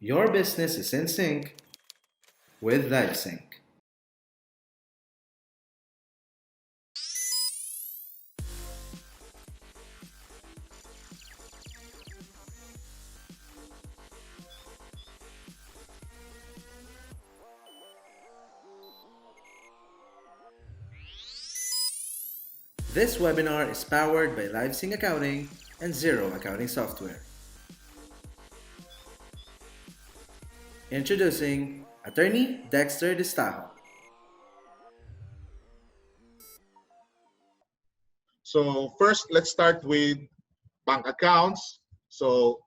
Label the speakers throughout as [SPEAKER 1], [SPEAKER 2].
[SPEAKER 1] Your business is in sync with LiveSync. This webinar is powered by LiveSync Accounting and Xero Accounting Software. Introducing Attorney Dexter Distajo.
[SPEAKER 2] So first, let's start with bank accounts. So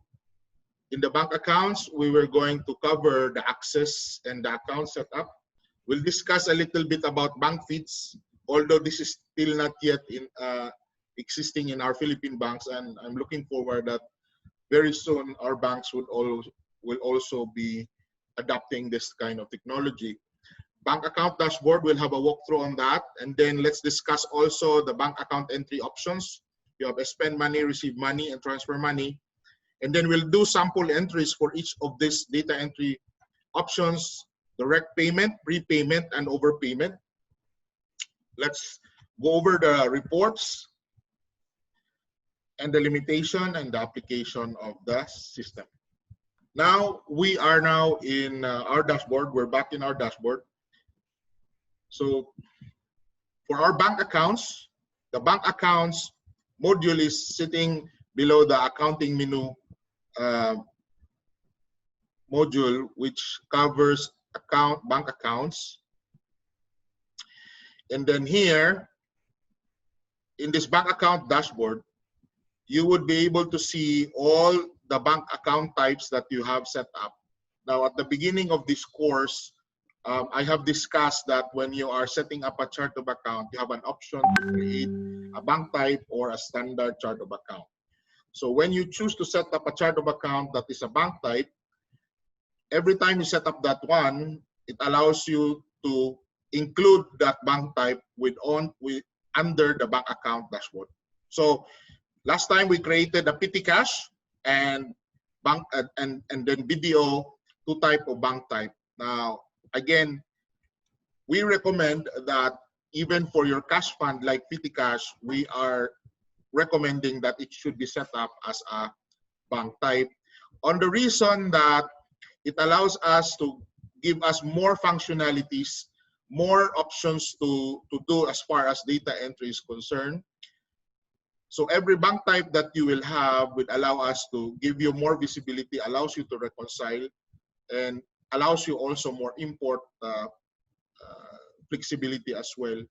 [SPEAKER 2] in the bank accounts, we were going to cover the access and the account setup. We'll discuss a little bit about bank feeds, although this is still not yet existing in our Philippine banks, and I'm looking forward that very soon our banks will also be adopting this kind of technology. Bank account dashboard, we'll have a walkthrough on that, and then let's discuss also the bank account entry options. You have a spend money, receive money, and transfer money. And then we'll do sample entries for each of these data entry options: direct payment, prepayment, and overpayment. Let's go over the reports and the limitation and the application of the system. Now, we are now in our dashboard. We're back in our dashboard. So for our bank accounts, the bank accounts module is sitting below the accounting menu module, which covers bank accounts. And then here, in this bank account dashboard, you would be able to see all the bank account types that you have set up. Now, at the beginning of this course, I have discussed that when you are setting up a chart of account, you have an option to create a bank type or a standard chart of account. So when you choose to set up a chart of account that is a bank type, every time you set up that one, it allows you to include that bank type under the bank account dashboard. So last time we created a petty cash and bank and then BDO, two type of bank type. Now, again, we recommend that even for your cash fund like petty cash, we are recommending that it should be set up as a bank type, on the reason that it allows us to give us more functionalities, more options to do as far as data entry is concerned. So every bank type that you will have will allow us to give you more visibility, allows you to reconcile, and allows you also more import flexibility as well.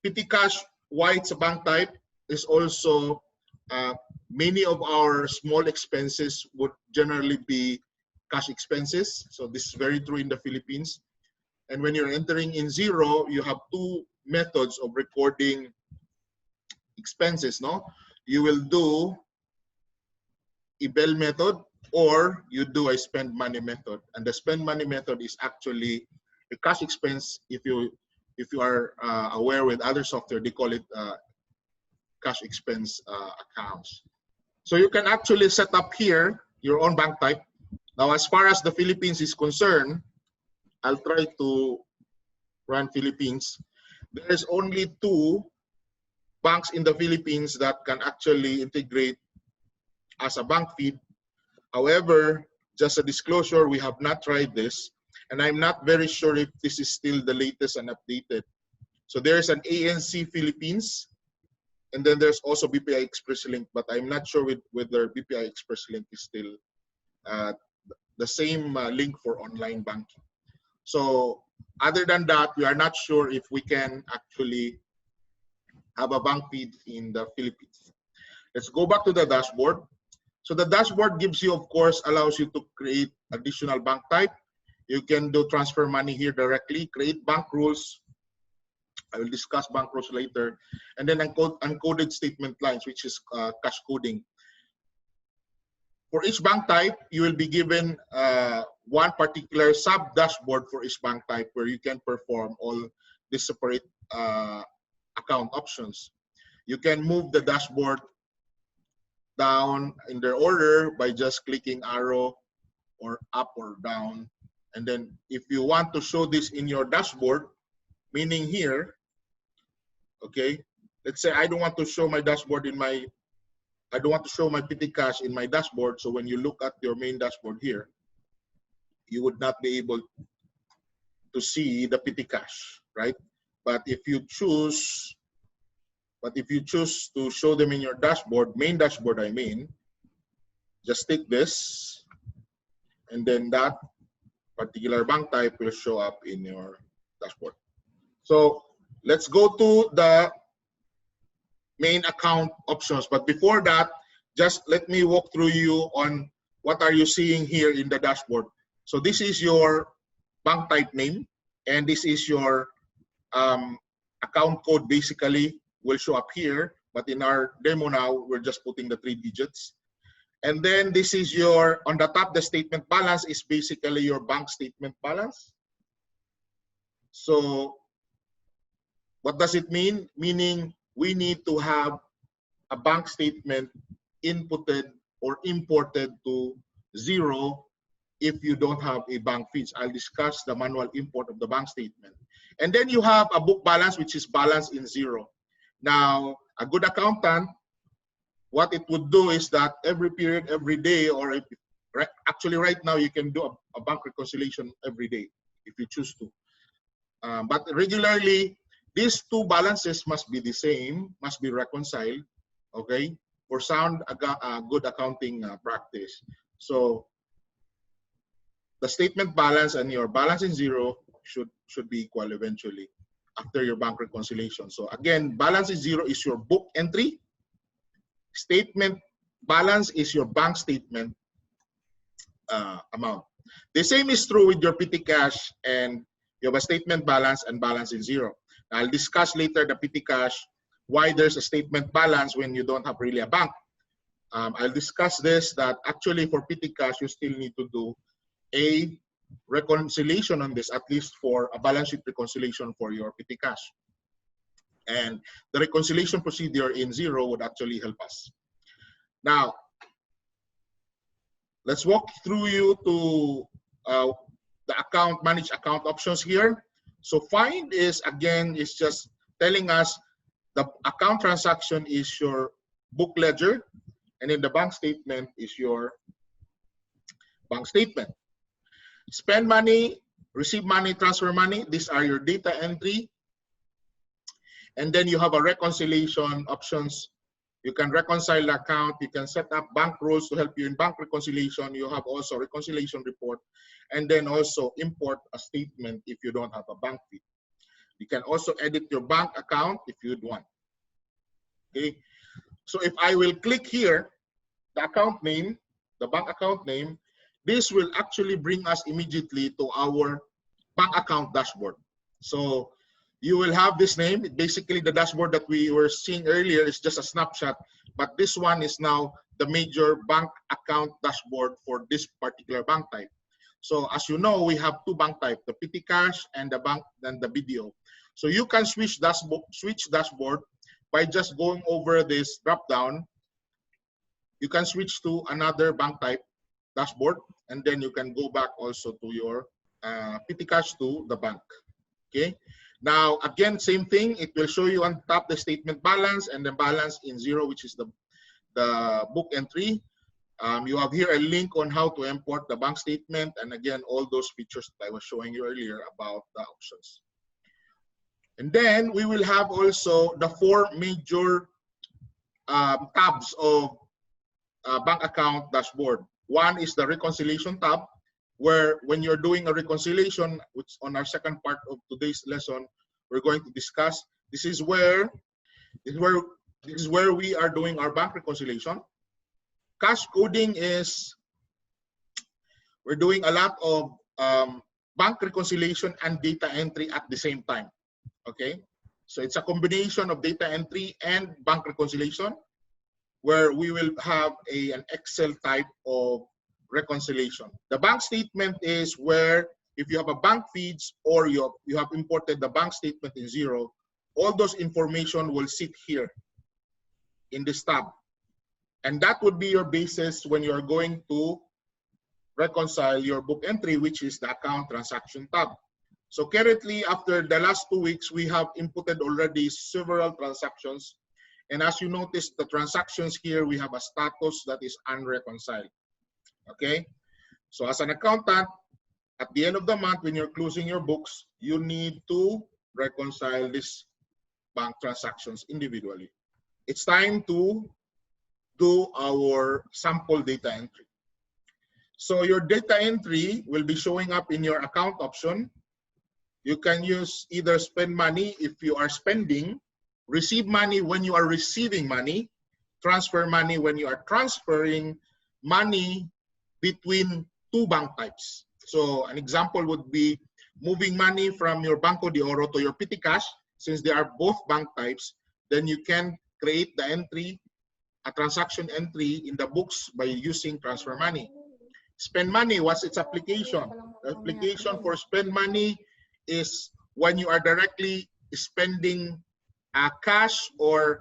[SPEAKER 2] Petty cash, why it's a bank type, is also many of our small expenses would generally be cash expenses. So this is very true in the Philippines. And when you're entering in Xero, you have two methods of recording expenses. No, you will do a bill method or you do a spend money method. And the spend money method is actually a cash expense. If you are aware with other software, they call it cash expense accounts. So you can actually set up here your own bank type. Now, as far as the Philippines is concerned, I'll try to run Philippines. There's only two banks in the Philippines that can actually integrate as a bank feed. However, just a disclosure, we have not tried this, and I'm not very sure if this is still the latest and updated. So there's an ANC Philippines, and then there's also BPI Express Link, but I'm not sure whether BPI Express Link is still the same link for online banking. So other than that, we are not sure if we can actually have a bank feed in the Philippines. Let's go back to the dashboard. So the dashboard gives you, of course, allows you to create additional bank type. You can do transfer money here directly, create bank rules. I will discuss bank rules later. And then uncoded statement lines, which is cash coding. For each bank type, you will be given one particular sub-dashboard for each bank type where you can perform all the separate account options. You can move the dashboard down in their order by just clicking arrow or up or down. And then if you want to show this in your dashboard, meaning here, okay, let's say I don't want to show my dashboard in my, I don't want to show my petty cash in my dashboard. So when you look at your main dashboard here, you would not be able to see the petty cash, right? But if you choose to show them in your dashboard, main dashboard, I mean, just take this, and then that particular bank type will show up in your dashboard. So let's go to the main account options. But before that, just let me walk through you on what are you seeing here in the dashboard. So this is your bank type name, and this is your account code basically will show up here. But in our demo now, we're just putting the 3 digits. And then this is your, on the top, the statement balance is basically your bank statement balance. So what does it mean? Meaning we need to have a bank statement inputted or imported to Xero if you don't have a bank feeds. I'll discuss the manual import of the bank statement. And then you have a book balance, which is balance in Xero. Now, a good accountant, what it would do is that every period, every day, or if, actually right now you can do a bank reconciliation every day if you choose to. But regularly, these 2 balances must be the same, must be reconciled, okay, for sound good accounting practice. So the statement balance and your balance in Xero should be equal eventually after your bank reconciliation. So again, balance in Xero is your book entry. Statement balance is your bank statement amount. The same is true with your petty cash, and you have a statement balance and balance in Xero. I'll discuss later the petty cash, why there's a statement balance when you don't have really a bank. I'll discuss this, that actually for petty cash, you still need to do a reconciliation on this, at least for a balance sheet reconciliation for your petty cash. And the reconciliation procedure in Xero would actually help us. Now, let's walk through you to the account, manage account options here. So find is, again, is just telling us the account transaction is your book ledger, and then the bank statement is your bank statement. Spend money, receive money, transfer money, these are your data entry. And then you have a reconciliation options. You can reconcile the account. You can set up bank rules to help you in bank reconciliation. You have also reconciliation report, and then also import a statement if you don't have a bank feed. You can also edit your bank account if you'd want. Okay. So if I will click here, the account name, the bank account name, this will actually bring us immediately to our bank account dashboard. So you will have this name. Basically, the dashboard that we were seeing earlier is just a snapshot, but this one is now the major bank account dashboard for this particular bank type. So as you know, we have 2 bank types, the petty cash and the bank, then the BDO. So you can switch dashboard by just going over this drop down. You can switch to another bank type dashboard, and then you can go back also to your petty cash to the bank. Okay. Now, again, same thing. It will show you on top the statement balance and the balance in Xero, which is the book entry. You have here a link on how to import the bank statement, and again, all those features that I was showing you earlier about the options. And then we will have also the 4 major tabs of bank account dashboard. One is the reconciliation tab, where when you're doing a reconciliation, which on our second part of today's lesson, we're going to discuss. This is where we are doing our bank reconciliation. Cash coding is, we're doing a lot of bank reconciliation and data entry at the same time. Okay, so it's a combination of data entry and bank reconciliation, where we will have an Excel type of reconciliation. The bank statement is where if you have a bank feeds or you have imported the bank statement in Xero, all those information will sit here in this tab. And that would be your basis when you are going to reconcile your book entry, which is the account transaction tab. So currently, after the last 2 weeks, we have inputted already several transactions. And as you notice, the transactions here, we have a status that is unreconciled. Okay? So as an accountant, at the end of the month, when you're closing your books, you need to reconcile these bank transactions individually. It's time to do our sample data entry. So your data entry will be showing up in your account option. You can use either spend money if you are spending, receive money when you are receiving money, transfer money when you are transferring money between two bank types. So an example would be moving money from your Banco de Oro to your Petty Cash. Since they are both bank types, then you can create the entry, a transaction entry in the books by using transfer money. Spend money, what's its application? The application for spend money is when you are directly spending cash or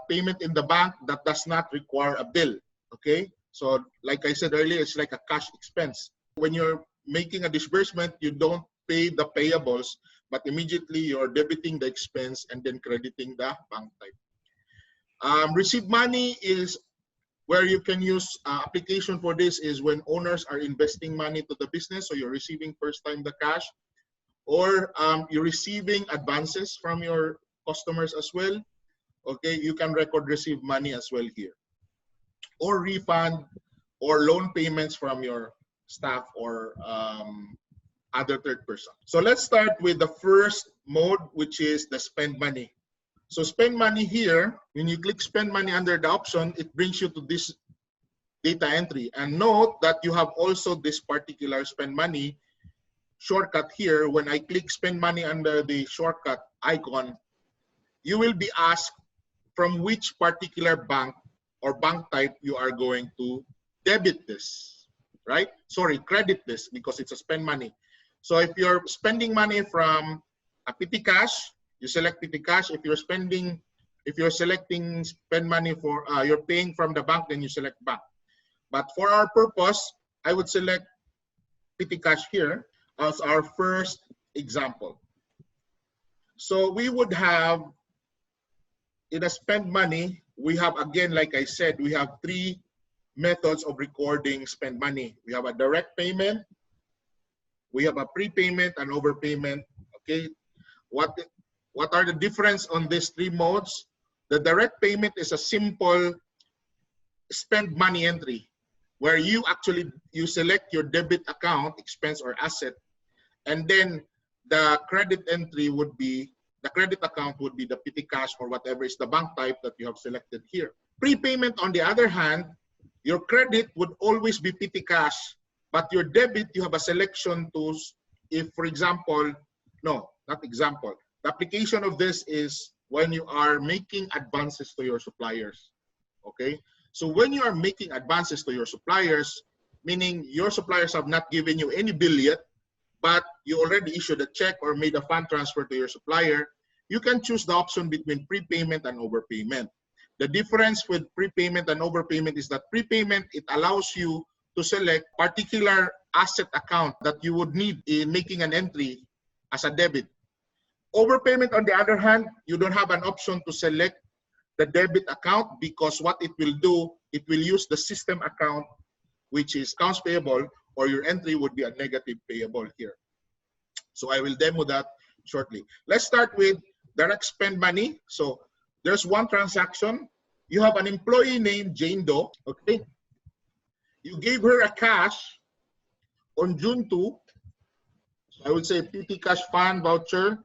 [SPEAKER 2] payment in the bank that does not require a bill. Okay, so like I said earlier, it's like a cash expense. When you're making a disbursement, you don't pay the payables, but immediately you're debiting the expense and then crediting the bank type. Receive money is where you can use application for this is when owners are investing money to the business, so you're receiving first time the cash, or you're receiving advances from your customers as well. Okay, you can record receive money as well here, or refund or loan payments from your staff or other third person. So let's start with the first mode, which is the spend money. So spend money here, when you click spend money under the option, it brings you to this data entry. And note that you have also this particular spend money shortcut here. When I click spend money under the shortcut icon, you will be asked from which particular bank or bank type you are going to debit this, right? Sorry, credit this because it's a spend money. So if you're spending money from a Petty Cash, you select Petty Cash. If you're selecting spend money for, you're paying from the bank, then you select bank. But for our purpose, I would select Petty Cash here as our first example. So we would have, in a spend money, we have, again, like I said, we have three methods of recording spend money. We have a direct payment, we have a prepayment, and overpayment. Okay, what are the difference on these three modes? The direct payment is a simple spend money entry where you select your debit account, expense or asset, and then the credit entry would be, the credit account would be the Petty Cash or whatever is the bank type that you have selected here. Prepayment, on the other hand, your credit would always be Petty Cash, but your debit, you have a selection to, if for example, no, not example. The application of this is when you are making advances to your suppliers, okay? So when you are making advances to your suppliers, meaning your suppliers have not given you any bill yet, but you already issued a check or made a fund transfer to your supplier, you can choose the option between prepayment and overpayment. The difference with prepayment and overpayment is that prepayment, it allows you to select particular asset account that you would need in making an entry as a debit. Overpayment, on the other hand, you don't have an option to select the debit account because what it will do, it will use the system account, which is accounts payable, or your entry would be a negative payable here. So I will demo that shortly. Let's start with direct spend money. So there's one transaction. You have an employee named Jane Doe, okay? You gave her a cash on June 2. So I would say Petty Cash Fund voucher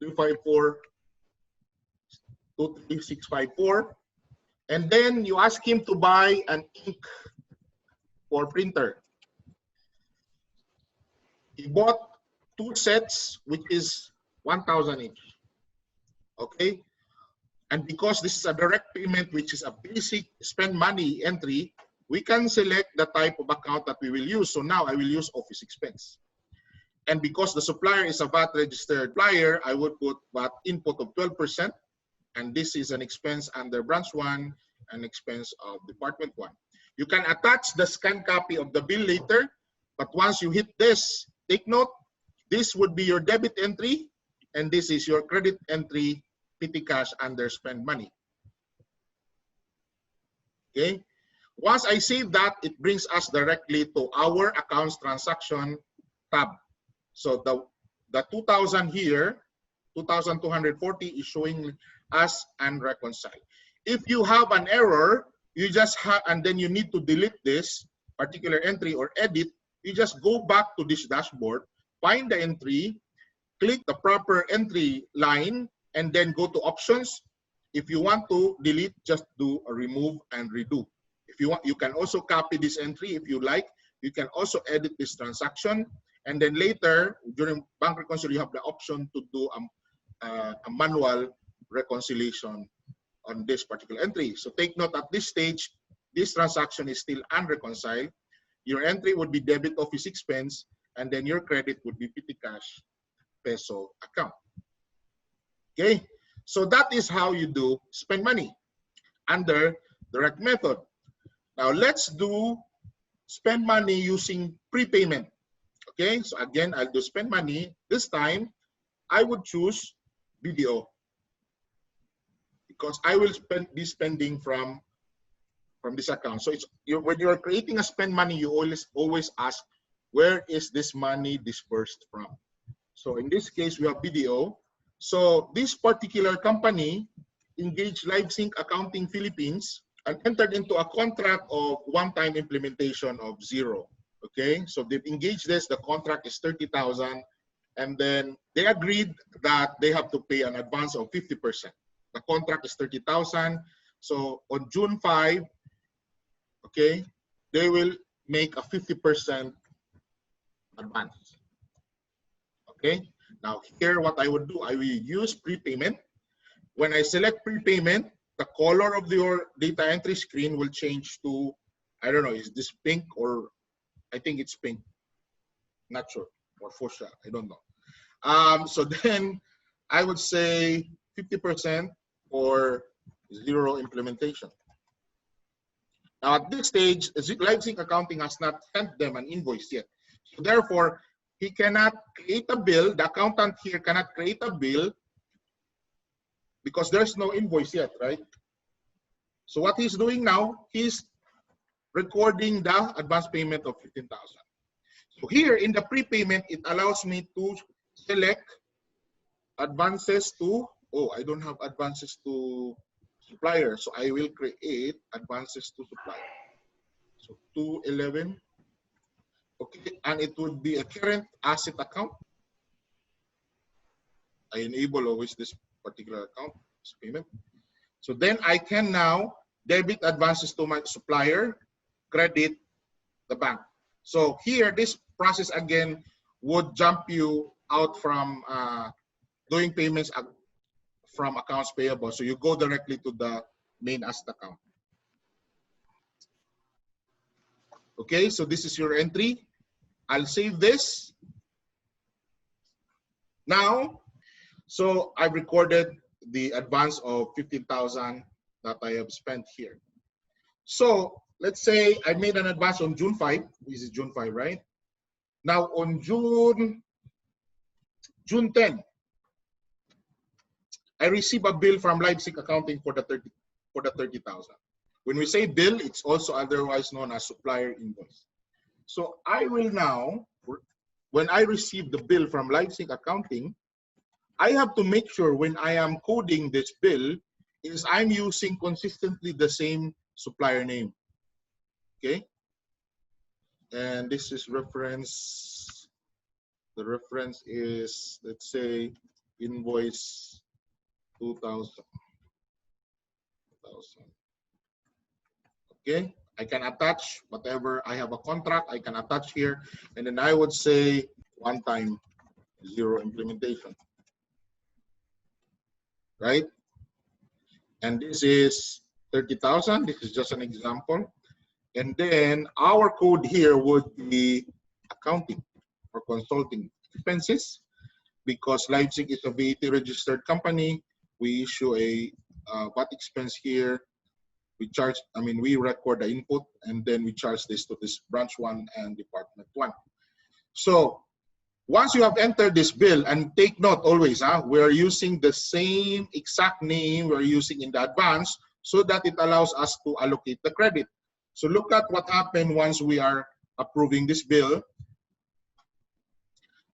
[SPEAKER 2] 23654. And then you ask him to buy an ink for printer. He bought 2 sets, which is 1,000 each. Okay? And because this is a direct payment, which is a basic spend money entry, we can select the type of account that we will use. So now I will use office expense. And because the supplier is a VAT registered supplier, I would put VAT input of 12%. And this is an expense under branch 1, an expense of department 1. You can attach the scanned copy of the bill later, but once you hit this, take note, this would be your debit entry, and this is your credit entry, petty cash under spend money. Okay. Once I save that, it brings us directly to our accounts transaction tab. So the 2,000 here, 2,240 is showing us unreconciled. If you have an error, you just have, and then you need to delete this particular entry or edit, you just go back to this dashboard, find the entry, click the proper entry line, and then go to options. If you want to delete, just do a remove and redo. If you want, you can also copy this entry if you like. You can also edit this transaction, and then later during bank reconciliation, you have the option to do a manual reconciliation on this particular entry. So take note, at this stage, this transaction is still unreconciled. Your entry would be debit office expense, and then your credit would be petty cash peso account. Okay, so that is how you do spend money under direct method. Now let's do spend money using prepayment. Okay, so again, I'll do spend money. This time, I would choose BDO because I will be spending from this account. So it's when you're creating a spend money, you always ask, where is this money dispersed from? So in this case, we have BDO. So this particular company engaged LiveSync Accounting Philippines and entered into a contract of one-time implementation of Xero. Okay, so they've engaged this. The contract is 30,000, and then they agreed that they have to pay an advance of 50%. The contract is 30,000. So on June 5, okay, they will make a 50% advance. Okay, now here what I would do, I will use prepayment. When I select prepayment, the color of your data entry screen will change to, I don't know, is this pink or I think it's pink, not sure, or fuchsia, I don't know. So then I would say 50% for Xero implementation. Now at this stage, LiveSync Accounting has not sent them an invoice yet. So therefore, he cannot create a bill. The accountant here cannot create a bill because there's no invoice yet, right? So what he's doing now, he's recording the advance payment of 15,000. So here in the prepayment, it allows me to select advances to, oh, I don't have advances to supplier. So I will create advances to supplier. So 211. Okay, and it would be a current asset account. I enable always this particular account, this payment. So then I can now debit advances to my supplier, credit the bank. So here, this process again would jump you out from doing payments from accounts payable. So you go directly to the main asset account. Okay, so this is your entry. I'll save this. Now, so I've recorded the advance of 15,000 that I have spent here. So let's say I made an advance on June 5. This is June 5, right? Now on June 10, I receive a bill from LiveSync Accounting for the 30,000. When we say bill, it's also otherwise known as supplier invoice. So I will now, when I receive the bill from LiveSync Accounting, I have to make sure when I am coding this bill is I'm using consistently the same supplier name. Okay. And this is reference, the reference is, let's say, invoice 2,000. Okay. I can attach whatever. I have a contract, I can attach here. And then I would say one-time Xero implementation. Right? And this is 30,000. This is just an example. And then our code here would be accounting or consulting expenses. Because LiveSync is a VAT registered company, we issue a VAT expense here we record the input, and then we charge this to this branch 1 and department 1. So once you have entered this bill, and take note always, we're using the same exact name we're using in the advance so that it allows us to allocate the credit. So look at what happened once we are approving this bill.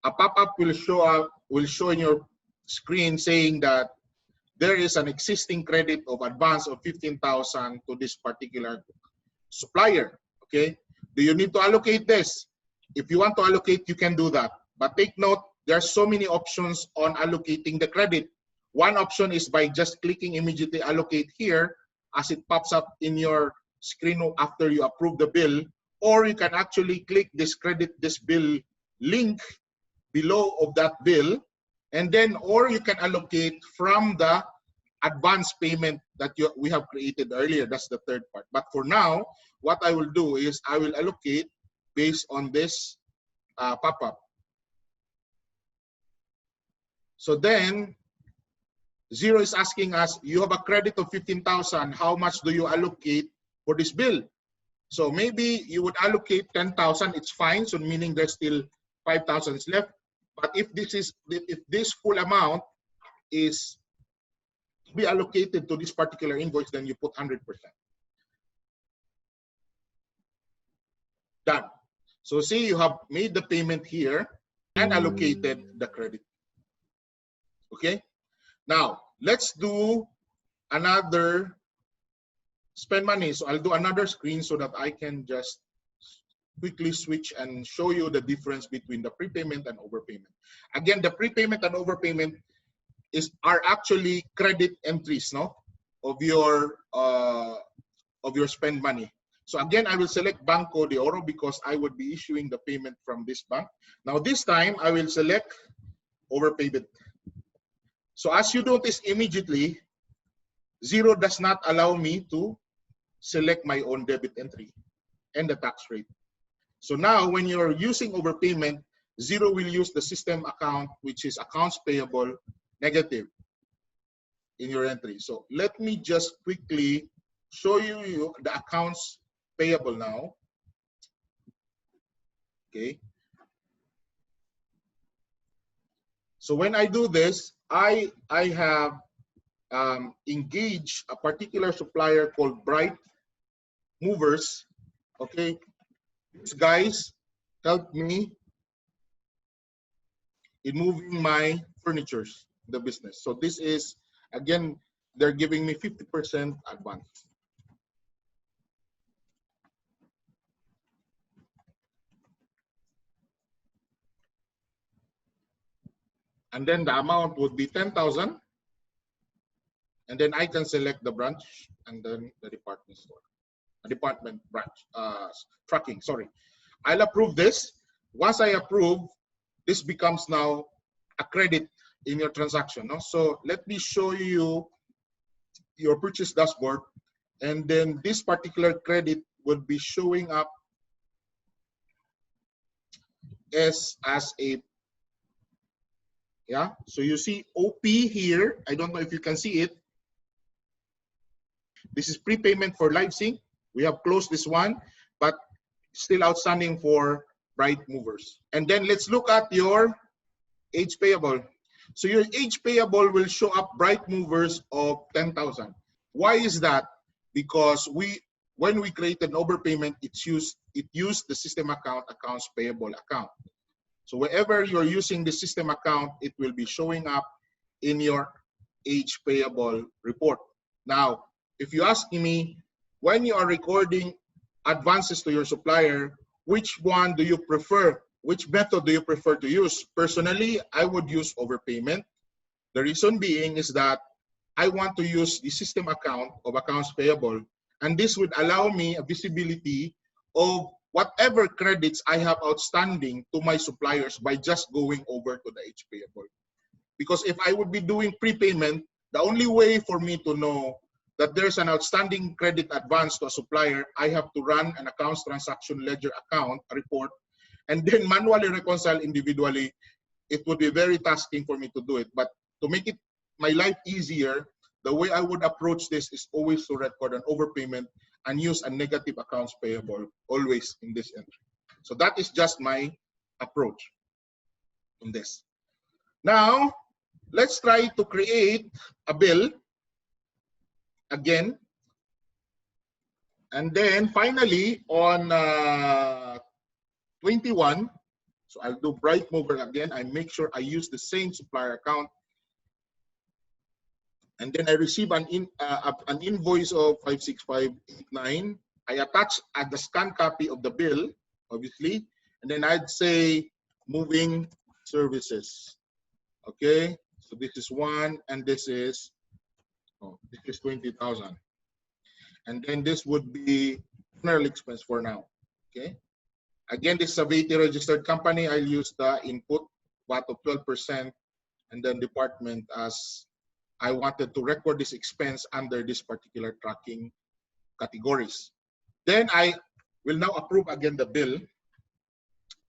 [SPEAKER 2] A pop-up will show in your screen saying that there is an existing credit of advance of 15,000 to this particular supplier. Okay, do you need to allocate this? If you want to allocate, you can do that. But take note, there are so many options on allocating the credit. One option is by just clicking immediately allocate here as it pops up in your screen after you approve the bill, or you can actually click this credit this bill link below of that bill, and then or you can allocate from the advance payment that we have created earlier. That's the third part. But for now, what I will do is I will allocate based on this pop-up. So then Xero is asking us, you have a credit of 15,000. How much do you allocate for this bill? So maybe you would allocate 10,000. It's fine. So meaning there's still 5,000 is left. But if this full amount is to be allocated to this particular invoice, then you put 100%. Done. So see, you have made the payment here and allocated the credit. Okay. Now let's do another spend money. So I'll do another screen so that I can just quickly switch and show you the difference between the prepayment and overpayment. Again, the prepayment and overpayment are actually credit entries, no, of your spend money. So again, I will select Banco de Oro because I would be issuing the payment from this bank. Now this time I will select overpayment. So as you notice immediately, Xero does not allow me to select my own debit entry and the tax rate. So now when you're using overpayment, Xero will use the system account, which is accounts payable negative in your entry. So let me just quickly show you the accounts payable now. Okay. So when I do this, I have engaged a particular supplier called Bright Movers. Okay. These guys help me in moving my furnitures, the business. So this is, again, they're giving me 50% advance. And then the amount would be 10,000. And then I can select the branch and then the department store, department branch, tracking, sorry. I'll approve this. Once I approve, this becomes now a credit in your transaction. No? So let me show you your purchase dashboard. And then this particular credit will be showing up as a, yeah. So you see OP here. I don't know if you can see it. This is prepayment for LiveSync. We have closed this one, but still outstanding for Bright Movers. And then let's look at your age payable. So your age payable will show up Bright Movers of 10,000. Why is that? Because when we created an overpayment, it used the system account, accounts payable account. So wherever you're using the system account, it will be showing up in your age payable report. Now, if you ask me, when you are recording advances to your supplier, which one do you prefer? Which method do you prefer to use? Personally, I would use overpayment. The reason being is that I want to use the system account of accounts payable, and this would allow me a visibility of whatever credits I have outstanding to my suppliers by just going over to the age payable. Because if I would be doing prepayment, the only way for me to know that there's an outstanding credit advance to a supplier, I have to run an accounts transaction ledger account report and then manually reconcile individually. It would be very tasking for me to do it. But to make it my life easier, the way I would approach this is always to record an overpayment and use a negative accounts payable always in this entry. So that is just my approach in this. Now, let's try to create a bill again. And then finally on 21, so I'll do bright mover again. I make sure I use the same supplier account. And then I receive an invoice of 56589. I attach the scan copy of the bill, obviously. And then I'd say moving services. Okay, so this is one, and this is 20,000. And then this would be general expense for now. Okay. Again, this is a VAT registered company. I'll use the input VAT of 12%, and then department as I wanted to record this expense under this particular tracking categories. Then I will now approve again the bill.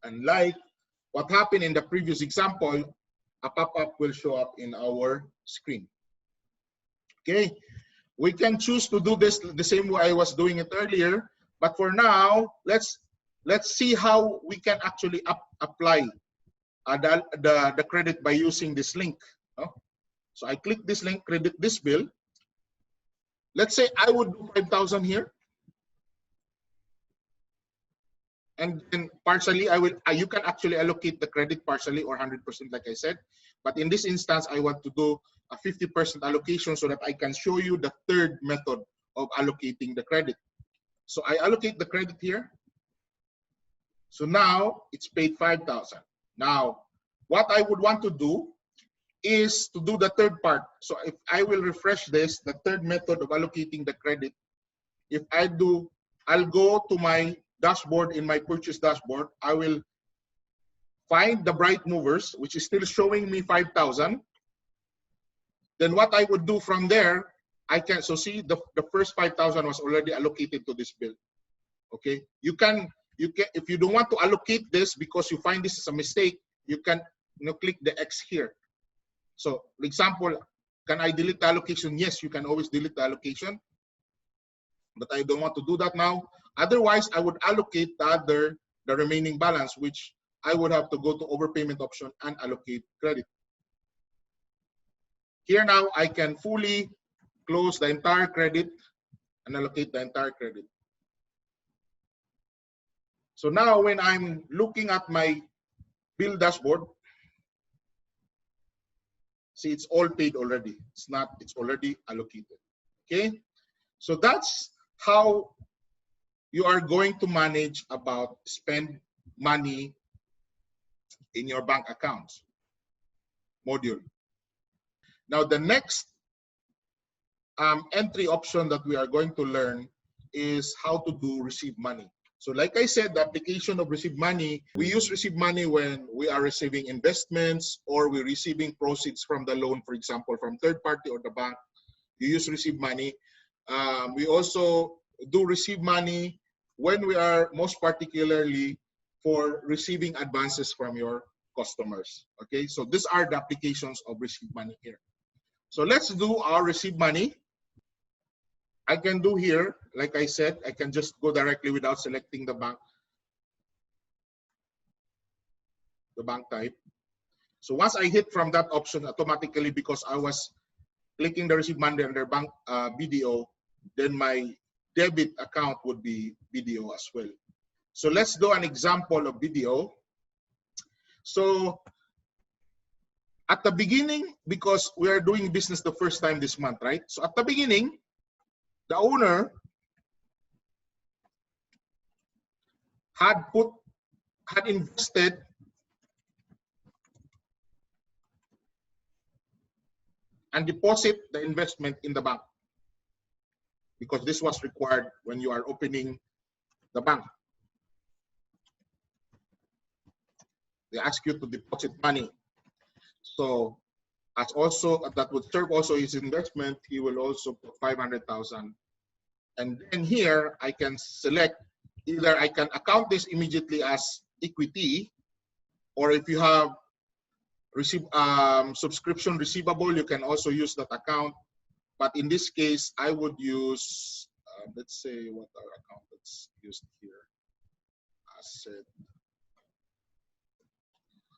[SPEAKER 2] And like what happened in the previous example, a pop-up will show up in our screen. Okay, we can choose to do this the same way I was doing it earlier, but for now, let's see how we can actually apply the credit by using this link. So I click this link, credit this bill. Let's say I would do 5,000 here. And then partially, you can actually allocate the credit partially or 100%, like I said. But in this instance, I want to do a 50% allocation so that I can show you the third method of allocating the credit. So I allocate the credit here. So now it's paid 5,000. Now, what I would want to do is to do the third part. So if I will refresh this, the third method of allocating the credit, if I do, I'll go to my dashboard. In my purchase dashboard, I will find the bright movers, which is still showing me 5,000. Then what I would do from there, I can, so see the first 5,000 was already allocated to this bill. Okay, you can, if you don't want to allocate this because you find this is a mistake, you can click the X here. So for example, can I delete the allocation? Yes, you can always delete the allocation, but I don't want to do that now. Otherwise, I would allocate the remaining balance, which I would have to go to overpayment option and allocate credit. Here now, I can fully close the entire credit and allocate the entire credit. So now when I'm looking at my bill dashboard, see, it's all paid already. It's already allocated. Okay, so that's how you are going to manage about spend money in your bank accounts module. Now the next entry option that we are going to learn is how to do receive money. So like I said, the application of receive money, we use receive money when we are receiving investments or we're receiving proceeds from the loan, for example, from third party or the bank. You use receive money. We also do receive money when we are most particularly for receiving advances from your customers. Okay, so these are the applications of receive money here. So let's do our receive money. I can do here, like I said, I can just go directly without selecting the bank type. So once I hit from that option automatically, because I was clicking the receive money under bank BDO, then my debit account would be BDO as well. So let's do an example of BDO. So at the beginning, because we are doing business the first time this month, right? So at the beginning, the owner had invested and deposit the investment in the bank, because this was required when you are opening the bank. They ask you to deposit money. So as also that would serve also his investment, he will also put 500,000. And then here I can select either I can account this immediately as equity, or if you have subscription receivable, you can also use that account. But in this case, I would use, let's say what our accountants used here. Asset.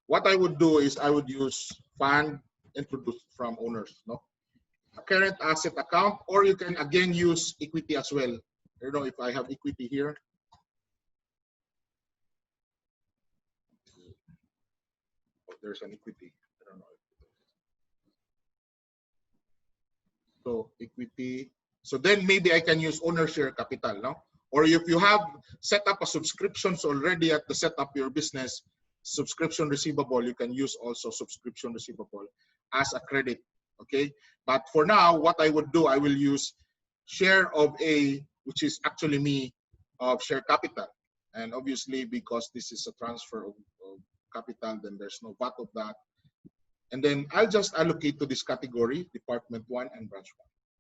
[SPEAKER 2] What I would do is I would use fund introduced from owners, no? A current asset account, or you can again use equity as well. I don't know if I have equity here. Oh, there's an equity. I don't know. So equity. So then maybe I can use owner share capital, no? Or if you have set up a subscriptions already at the set up your business, subscription receivable, you can use also subscription receivable as a credit, okay? But for now, what I would do, I will use share of A, which is actually me, of share capital. And obviously, because this is a transfer of capital, then there's no VAT of that. And then I'll just allocate to this category, department 1 and branch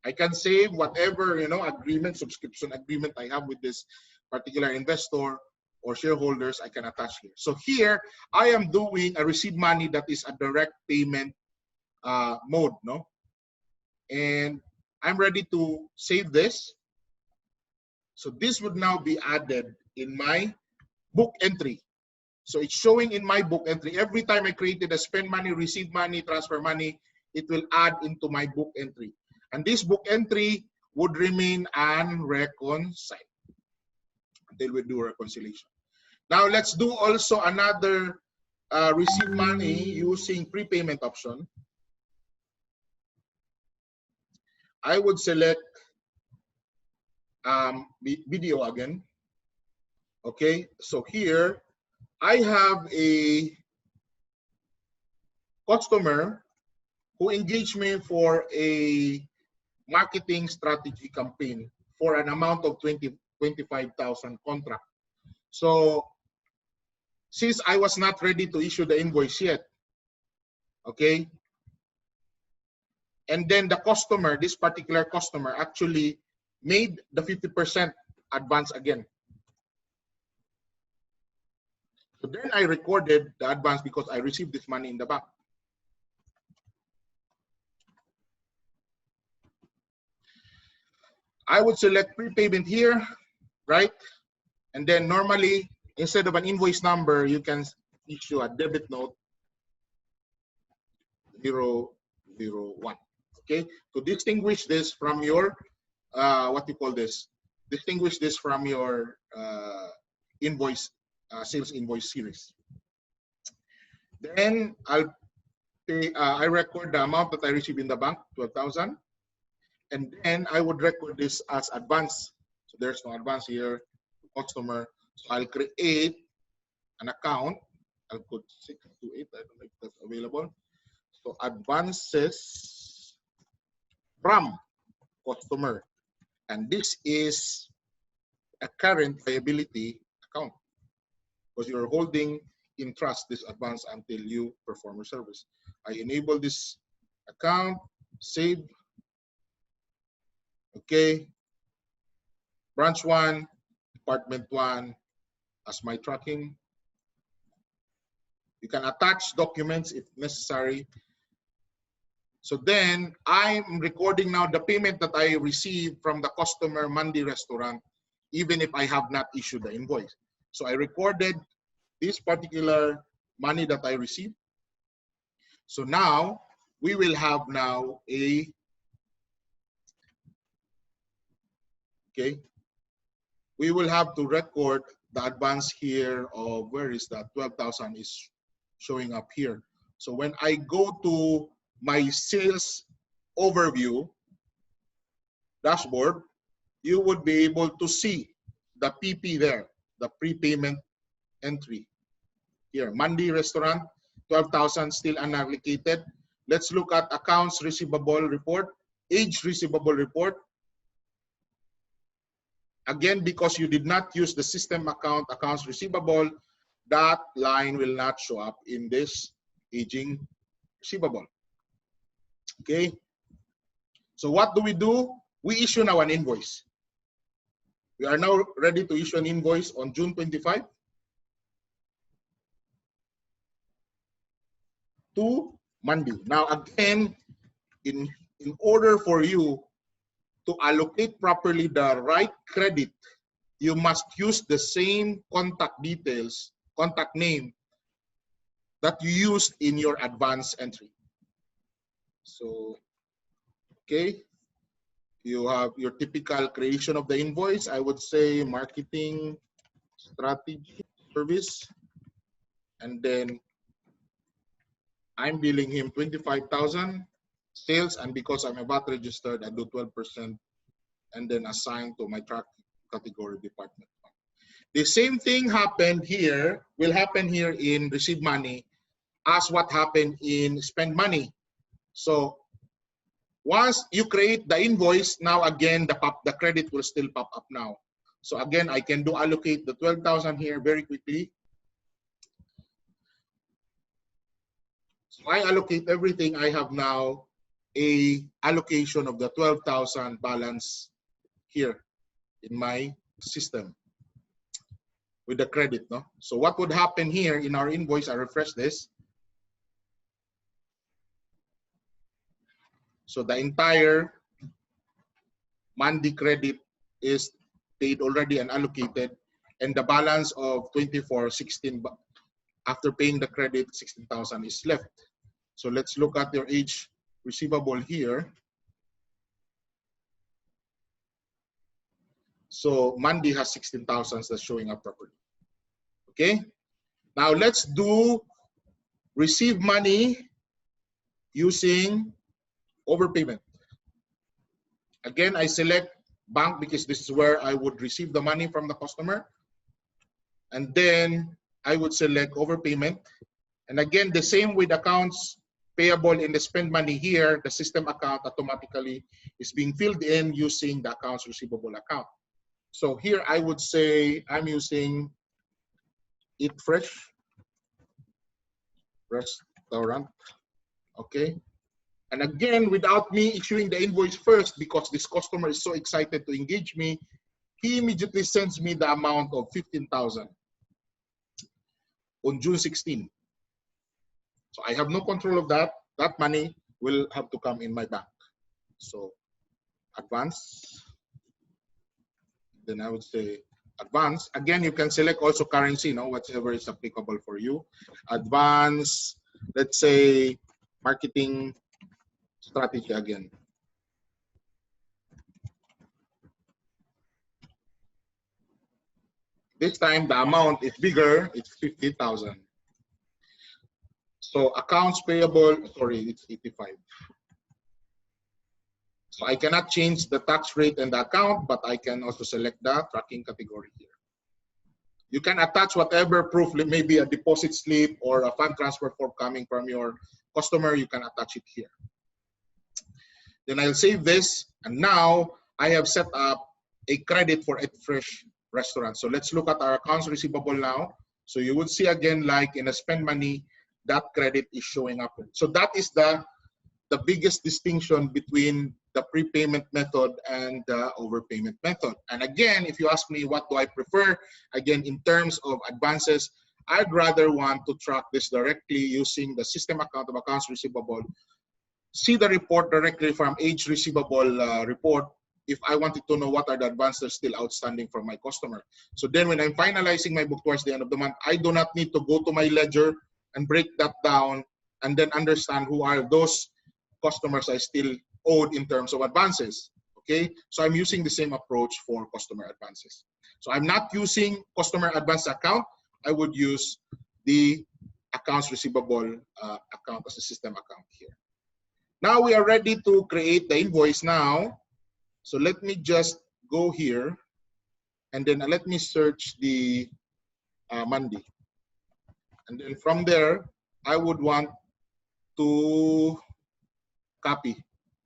[SPEAKER 2] 1. I can save whatever, you know, agreement, subscription agreement I have with this particular investor or shareholders, I can attach here. So here, I am doing a receive money that is a direct payment mode, no? And I'm ready to save this. So this would now be added in my book entry. So it's showing in my book entry. Every time I created a spend money, receive money, transfer money, it will add into my book entry. And this book entry would remain unreconciled until we do reconciliation. Now let's do also another receive money using prepayment option. I would select video again. Okay, so here I have a customer who engaged me for a marketing strategy campaign for an amount of 25,000 contract. So since I was not ready to issue the invoice yet, okay, and then the customer, this particular customer, actually made the 50% advance again. So then I recorded the advance because I received this money in the bank. I would select prepayment here, right? And then normally, instead of an invoice number, you can issue a debit note 001. Okay, to distinguish this from your what you call this, distinguish this from your invoice, sales invoice series. Then I'll pay, I record the amount that I received in the bank, 12,000, and then I would record this as advance. So there's no advance here, customer. So I'll create an account. I'll put 628. I don't know if that's available. So advances from customer, and this is a current liability account because you're holding in trust this advance until you perform your service. I enable this account, save. Okay, branch 1, department 1 as my tracking. You can attach documents if necessary. So then I'm recording now the payment that I received from the customer Monday restaurant, even if I have not issued the invoice. So I recorded this particular money that I received. So now we will have now a, okay, we will have to record the advance here of, where is that? 12,000 is showing up here. So when I go to my sales overview dashboard, you would be able to see the PP there, the prepayment entry. Here, Monday restaurant, 12,000 still unallocated. Let's look at accounts receivable report, age receivable report. Again, because you did not use the system account, accounts receivable, that line will not show up in this aging receivable. Okay. So what do? We issue now an invoice. We are now ready to issue an invoice on June 25 to Monday. Now again, in order for you to allocate properly the right credit, you must use the same contact details, contact name that you used in your advance entry. So, okay, you have your typical creation of the invoice. I would say marketing strategy service, and then I'm billing him 25,000 sales, and because I'm a VAT registered, I do 12% and then assign to my track category department. The same thing happened here, will happen here in receive money as what happened in spend money. So once you create the invoice, now again, the credit will still pop up now. So again, I can do allocate the 12,000 here very quickly. So I allocate everything. I have now a allocation of the 12,000 balance here in my system with the credit. No? So what would happen here in our invoice, I refresh this. So the entire Monday credit is paid already and allocated, and the balance of 24,16 after paying the credit, 16,000 is left. So let's look at your age receivable here. So Monday has 16,000 that's showing up properly. Okay. Now let's do receive money using overpayment. Again, I select bank because this is where I would receive the money from the customer. And then I would select overpayment. And again, the same with accounts payable in the spend money here, the system account automatically is being filled in using the accounts receivable account. So here I would say I'm using Eat Fresh restaurant. Okay. And again, without me issuing the invoice first, because this customer is so excited to engage me, he immediately sends me the amount of 15,000 on June 16. So I have no control of that. That money will have to come in my bank. So advance. Then I would say advance. Again, you can select also currency, whatever is applicable for you. Advance, let's say marketing strategy again. This time the amount is bigger, it's 50,000. So accounts payable, sorry, it's 85. So I cannot change the tax rate and the account, but I can also select the tracking category here. You can attach whatever proof, maybe a deposit slip or a fund transfer form coming from your customer, you can attach it here. Then I'll save this, and now I have set up a credit for Eat Fresh restaurant. So let's look at our accounts receivable now. So you would see again, like in a spend money, that credit is showing up. So that is the biggest distinction between the prepayment method and the overpayment method. And again, if you ask me what do I prefer, again, in terms of advances, I'd rather want to track this directly using the system account of accounts receivable, see the report directly from age receivable report if I wanted to know what are the advances still outstanding from my customer. So then when I'm finalizing my book towards the end of the month, I do not need to go to my ledger and break that down and then understand who are those customers I still owed in terms of advances. Okay, so I'm using the same approach for customer advances. So I'm not using customer advance account. I would use the accounts receivable account as a system account here. Now we are ready to create the invoice now. So let me just go here and then let me search the Monday. And then from there, I would want to copy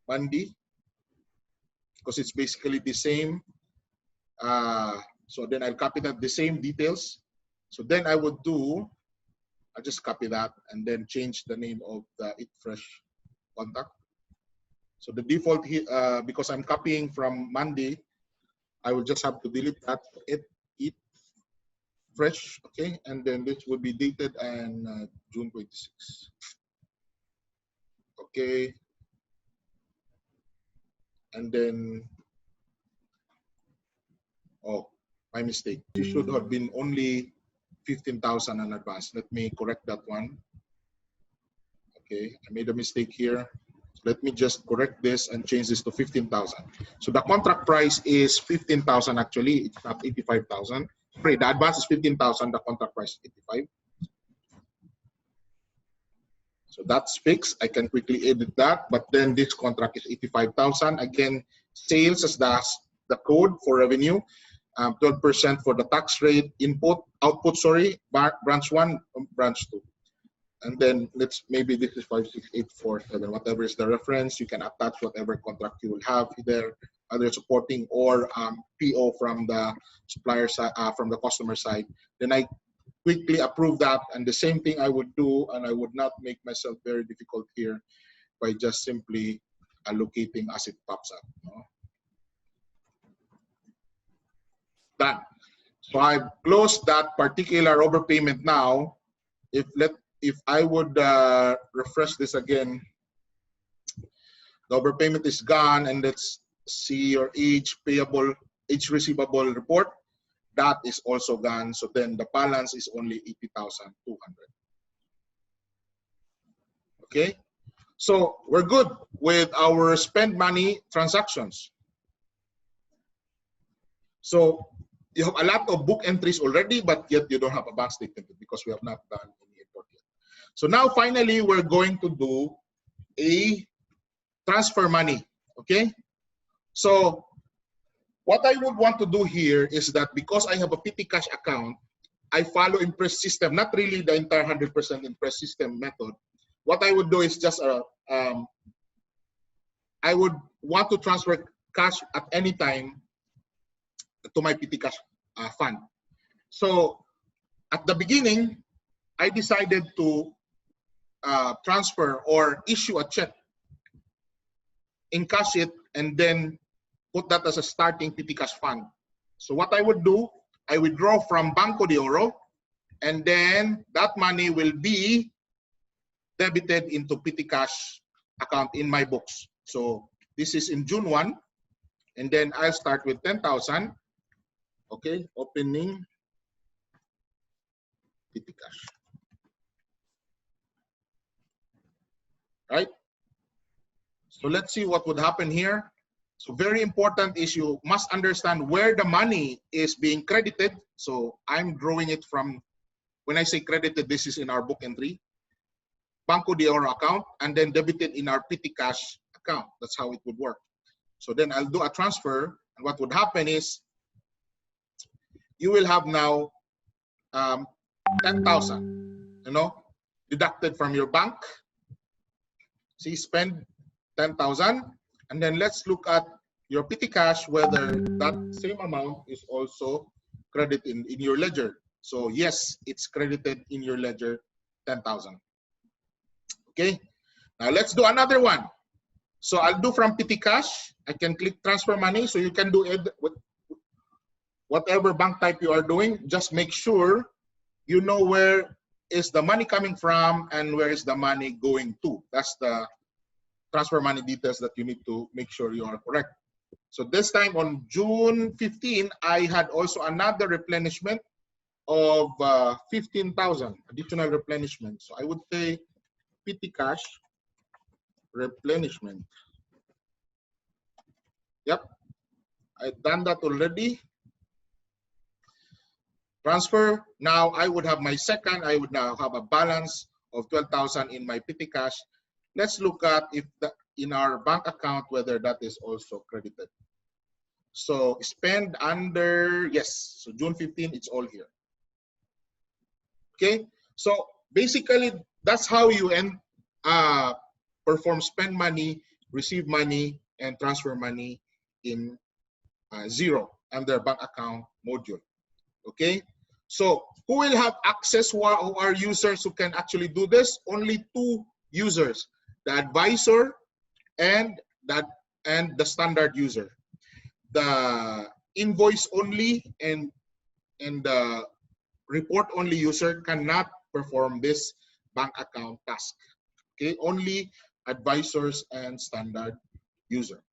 [SPEAKER 2] Monday because it's basically the same. So then I'll copy that, the same details. So then I would do, I'll just copy that and then change the name of the Eat Fresh contact. So the default here, because I'm copying from Monday, I will just have to delete that, Eat Fresh, okay? And then this will be dated on June 26. Okay. And then Oh, my mistake. It should have been only 15,000 in advance. Let me correct that one. Okay, I made a mistake here. Let me just correct this and change this to 15,000. So the contract price is 15,000 actually. It's not 85,000. Sorry, the advance is 15,000. The contract price is 85. So that's fixed. I can quickly edit that. But then this contract is 85,000. Again, sales as the code for revenue. 12% for the tax rate, output, sorry, branch 1, branch 2. And then maybe this is 56847, whatever is the reference. You can attach whatever contract you will have there, either supporting or PO from the supplier side, from the customer side. Then I quickly approve that, and the same thing I would do, and I would not make myself very difficult here by just simply allocating as it pops up. No? Done. So I've closed that particular overpayment now. If I would refresh this again, the overpayment is gone, and let's see your age receivable report. That is also gone. So then the balance is only 80,200. Okay, so we're good with our spend money transactions. So you have a lot of book entries already, but yet you don't have a bank statement because we have not done any import yet. So now finally, we're going to do a transfer money, okay? So what I would want to do here is that because I have a petty cash account, I follow Impress system, not really the entire 100% Impress system method. What I would do is just, I would want to transfer cash at any time to my petty cash fund. So at the beginning, I decided to transfer or issue a check, encash it, and then put that as a starting petty cash fund. So what I would do, I withdraw from Banco de Oro, and then that money will be debited into petty cash account in my books. So this is in June 1, and then I'll start with 10,000. Okay, opening petty cash. Right? So let's see what would happen here. So very important is you must understand where the money is being credited. So I'm drawing it from, when I say credited, this is in our book entry, Banco de Oro account, and then debited in our petty cash account. That's how it would work. So then I'll do a transfer, and what would happen is you will have now 10,000, deducted from your bank. See, spend 10,000, and then let's look at your petty cash, whether that same amount is also credited in your ledger. So yes, it's credited in your ledger, 10,000. Okay, now let's do another one. So I'll do from petty cash. I can click transfer money, so you can do it with whatever bank type you are doing. Just make sure you know where is the money coming from and where is the money going to. That's the transfer money details that you need to make sure you are correct. So this time on June 15, I had also another replenishment of 15,000 additional replenishment. So I would say petty cash replenishment. Yep, I've done that already. Transfer. Now I would have my second. I would now have a balance of 12,000 in my petty cash. Let's look at if in our bank account whether that is also credited. So spend under, yes. So June 15, it's all here. Okay. So basically that's how you perform spend money, receive money, and transfer money in Xero under bank account module. Okay. So who will have access? Who are users who can actually do this? Only two users: the advisor and the standard user. The invoice only and the report only user cannot perform this bank account task. Okay, only advisors and standard user.